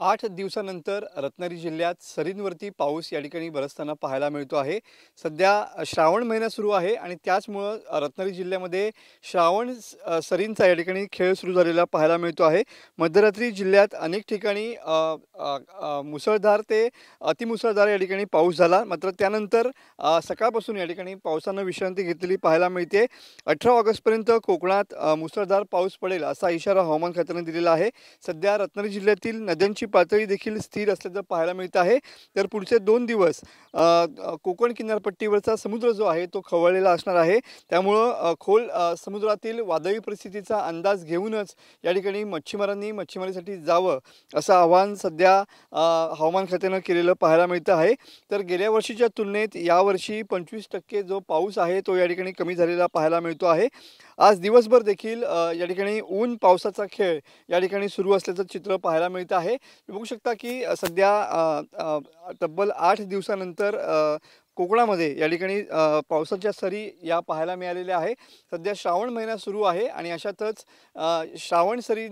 8 दिवसानंतर रत्नागिरी जिल्ह्यात सरींवरती पाऊस या ठिकाणी बरसताना पाहायला मिळतो आहे। सध्या श्रावण महिना सुरू आहे आणि त्याचमुळे रत्नागिरी जिल्ह्यामध्ये सरींचा या ठिकाणी खेळ सुरू झालेला पाहायला मिळतो आहे। मध्यरात्री जिल्ह्यात अनेक ठिकाणी मुसळधार ते अतिमुसळधार या ठिकाणी पाऊस झाला। मात्र त्यानंतर सकाळपासून या ठिकाणी पावसाने विश्रांती घेतलेली पाहायला मिळते। 18 ऑगस्टपर्यंत कोकणात मुसळधार पाऊस पडेल असा इशारा हवामान खात्याने दिलेला आहे। सध्या रत्नागिरी जिल्ह्यातील नद्यांची पातळी देखील स्थिर असल्याचं पाहायला मिळत आहे। तर पुढचे 2 दिवस कोकण किनारपट्टीवरचा समुद्र जो आहे तो खवळलेला असणार आहे। त्यामुळे खोल समुद्रातील वादळी परिस्थितीचा अंदाज घेऊनच या ठिकाणी मच्छीमारांनी मच्छीमारीसाठी जावं असं आवाहन सध्या हवामान खात्याने केलेलं पाहायला मिळत आहे। तर गेल्या वर्षीच्या तुलनेत यावर्षी 25% जो पाऊस आहे तो या ठिकाणी कमी झालेला पाहायला मिळतो आहे। आज दिवसभर देखील या ठिकाणी ऊन पावसाचा खेळ या ठिकाणी सुरू असल्याचं चित्र पाहायला मिळत आहे। बघू शकता की सध्या तब्बल 8 दिवसानंतर कोकणामध्ये या ठिकाणी पावसाच्या सरी या पाहायला मिळालेल्या आहे। सध्या श्रावण महिना सुरू आहे आणि अशातच श्रावण सरी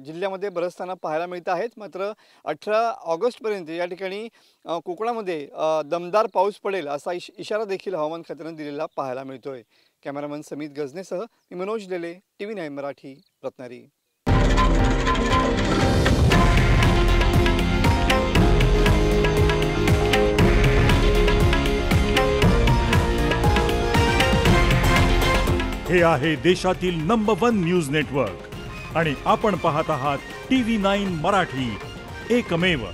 जिल्ह्यामध्ये बरसताना पाहायला मिळत आहेत। मात्र 18 ऑगस्टपर्यंत या ठिकाणी कोकणामध्ये दमदार पाऊस पडेल असा इशारा देखील हवामान खात्याने दिलेला पाहायला मिळतोय। कॅमेरामन समित गजनेसह मी मनोज लेले, TV9 मराठी, रत्नागिरी। हे आहे देशातील नंबर 1 न्यूज नेटवर्क आणि आपण पाहत आहात TV9 मराठी, एकमेव।